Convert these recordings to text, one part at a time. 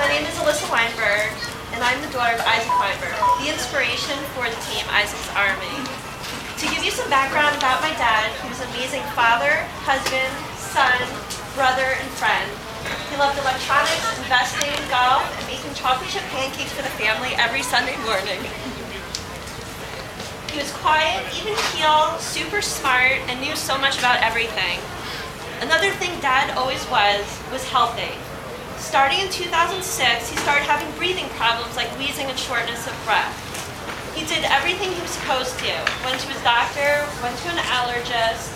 My name is Elissa Weinberg, and I'm the daughter of Isaac Weinberg, the inspiration for the team Isaac's Army. To give you some background about my dad, he was an amazing father, husband, son, brother, and friend. He loved electronics, investing, golf, and making chocolate chip pancakes for the family every Sunday morning. He was quiet, even keel, super smart, and knew so much about everything. Another thing Dad always was healthy. Starting in 2006, he started having breathing problems like wheezing and shortness of breath. He did everything he was supposed to. Went to his doctor, went to an allergist,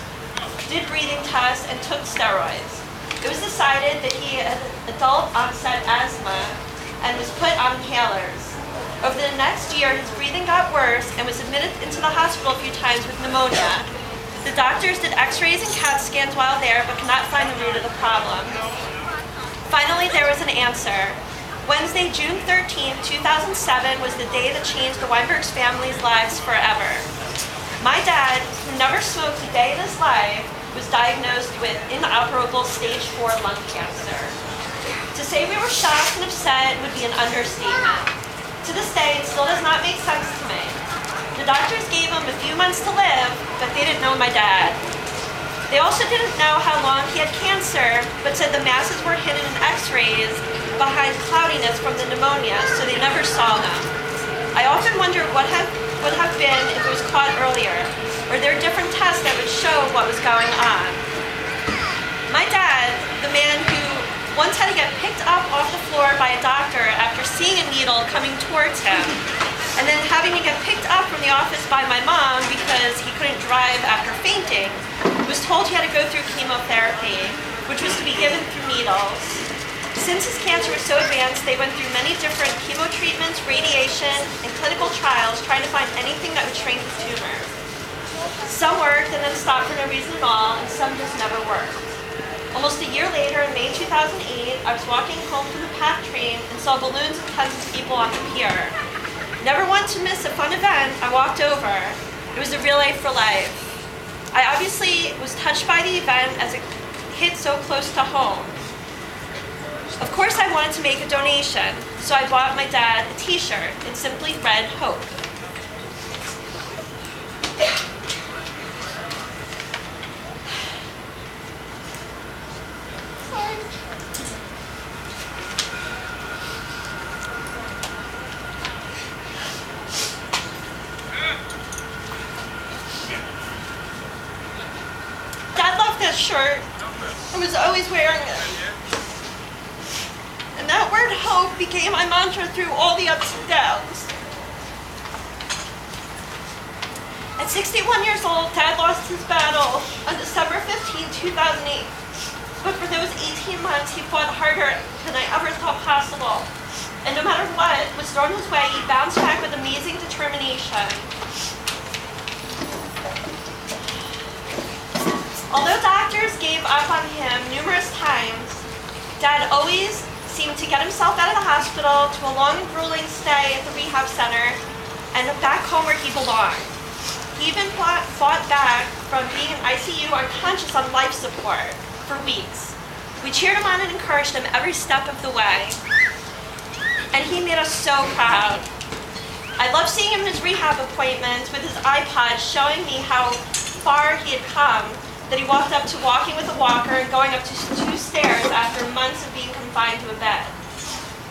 did breathing tests, and took steroids. It was decided that he had adult onset asthma and was put on inhalers. Over the next year, his breathing got worse and was admitted into the hospital a few times with pneumonia. The doctors did x-rays and CAT scans while there, but could not find the root of the problem. Finally, there was an answer. Wednesday, June 13, 2007 was the day that changed the Weinberg's family's lives forever. My dad, who never smoked a day in his life, was diagnosed with inoperable stage 4 lung cancer. To say we were shocked and upset would be an understatement. To this day, it still does not make sense to me. The doctors gave him a few months to live, but they didn't know my dad. They also didn't know how long he had cancer, but said the masses were hidden in x-rays behind cloudiness from the pneumonia, so they never saw them. I often wonder what would have been if it was caught earlier. Were there different tests that would show what was going on? My dad, the man who once had to get picked up off the floor by a doctor after seeing a needle coming towards him, and then having to get picked up from the office by my mom because he couldn't drive after fainting, was told he had to go through chemotherapy, which was to be given through needles. Since his cancer was so advanced, they went through many different chemo treatments, radiation, and clinical trials trying to find anything that would shrink his tumor. Some worked and then stopped for no reason at all, and some just never worked. Almost a year later, in May 2008, I was walking home from the PATH train and saw balloons and tons of people on the pier. Never want to miss a fun event, I walked over. It was a relay for life. I obviously was touched by the event as it hit so close to home. Of course I wanted to make a donation, so I bought my dad a t-shirt. It simply read Hope. Shirt. I was always wearing it. And that word hope became my mantra through all the ups and downs. At 61 years old, Dad lost his battle on December 15, 2008. But for those 18 months, he fought harder than I ever thought possible. And no matter what was thrown his way, he bounced back with amazing determination. Although doctors gave up on him numerous times, Dad always seemed to get himself out of the hospital to a long and grueling stay at the rehab center and back home where he belonged. He even fought back from being in ICU unconscious on life support for weeks. We cheered him on and encouraged him every step of the way. And he made us so proud. I love seeing him in his rehab appointments with his iPod showing me how far he had come, that he walked up to walking with a walker and going up to 2 stairs after months of being confined to a bed.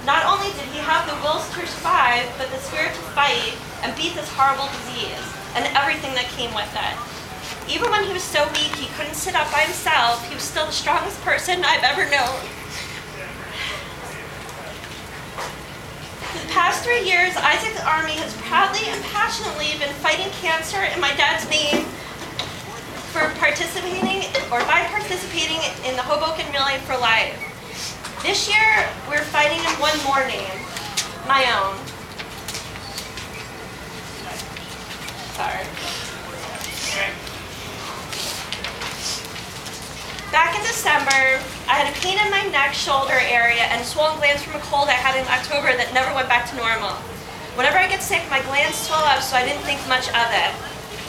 Not only did he have the will to survive, but the spirit to fight and beat this horrible disease and everything that came with it. Even when he was so weak he couldn't sit up by himself, he was still the strongest person I've ever known. For the past 3 years, Isaac's Army has proudly and passionately been fighting cancer in my dad's name by participating in the Hoboken Relay for Life. This year, we're fighting in one more name, my own. Sorry. Back in December, I had a pain in my neck, shoulder area, and swollen glands from a cold I had in October that never went back to normal. Whenever I get sick, my glands swell up, so I didn't think much of it.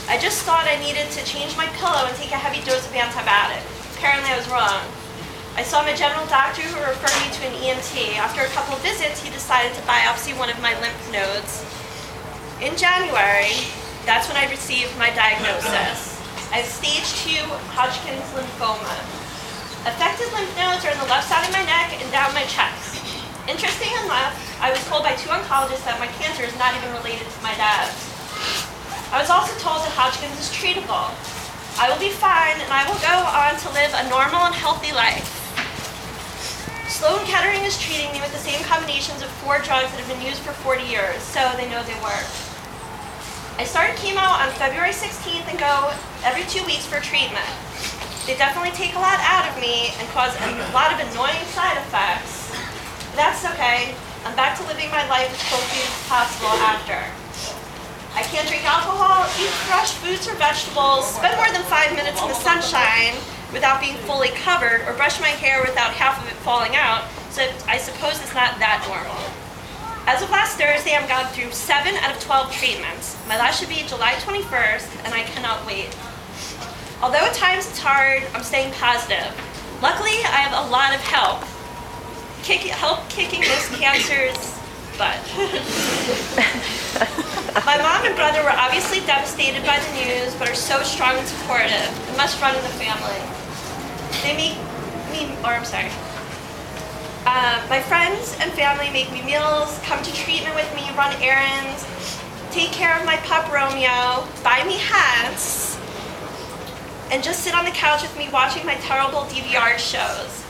I just thought I needed to change my pillow and take a heavy dose of antibiotics. Apparently I was wrong. I saw my general doctor who referred me to an ENT. After a couple of visits, he decided to biopsy one of my lymph nodes. In January, that's when I received my diagnosis. I have stage 2 Hodgkin's lymphoma. Affected lymph nodes are on the left side of my neck and down my chest. Interesting enough, I was told by 2 oncologists that my cancer is not even related to my dad's. I was also told that Hodgkin's is treatable. I will be fine and I will go on to live a normal and healthy life. Sloan Kettering is treating me with the same combinations of 4 drugs that have been used for 40 years, so they know they work. I started chemo on February 16th and go every 2 weeks for treatment. They definitely take a lot out of me and cause a lot of annoying side effects. That's okay. I'm back to living my life as closely as possible after. I can't drink alcohol, eat fresh fruits or vegetables, spend more than 5 minutes in the sunshine without being fully covered, or brush my hair without half of it falling out, so I suppose it's not that normal. As of last Thursday, I've gone through 7 out of 12 treatments. My last should be July 21st, and I cannot wait. Although at times it's hard, I'm staying positive. Luckily, I have a lot of help. Help kicking this cancer's butt. My mom and brother were obviously devastated by the news, but are so strong and supportive. It must run in the family. My friends and family make me meals, come to treatment with me, run errands, take care of my pup Romeo, buy me hats, and just sit on the couch with me watching my terrible DVR shows.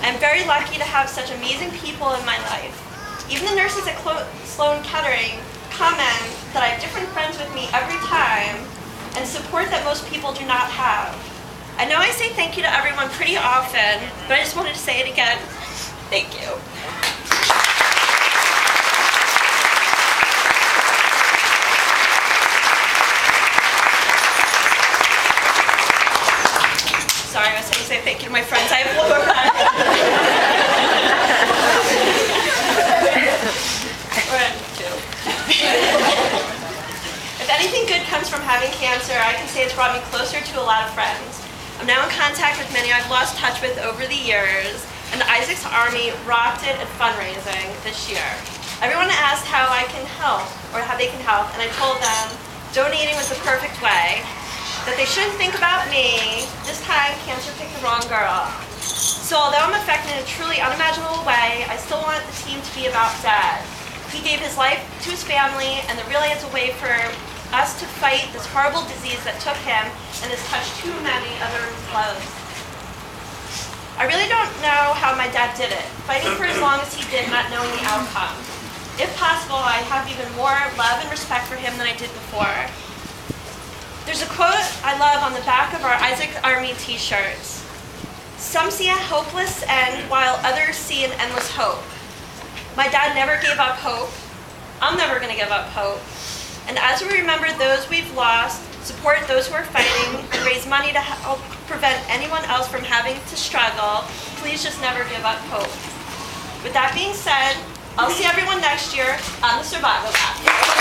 I'm very lucky to have such amazing people in my life. Even the nurses at Sloan Kettering comment that I have different friends with me every time and support that most people do not have. I know I say thank you to everyone pretty often, but I just wanted to say it again. Thank you. Sorry, I was saying say thank you to my friends. I have one more If anything good comes from having cancer, I can say it's brought me closer to a lot of friends. I'm now in contact with many I've lost touch with over the years, and Isaac's Army rocked it at fundraising this year. Everyone asked how I can help, or how they can help, and I told them donating was the perfect way, that they shouldn't think about me. This time, cancer picked the wrong girl. So although I'm affected in a truly unimaginable way, I still want the team to be about Dad. He gave his life to his family, and there really is a way for us to fight this horrible disease that took him and has touched too many other lives. I really don't know how my dad did it, fighting for as long as he did, not knowing the outcome. If possible, I have even more love and respect for him than I did before. There's a quote I love on the back of our Isaac Army t-shirts. Some see a hopeless end while others see an endless hope. My dad never gave up hope. I'm never going to give up hope. And as we remember those we've lost, support those who are fighting, and raise money to help prevent anyone else from having to struggle, please just never give up hope. With that being said, I'll see everyone next year on the Survival App.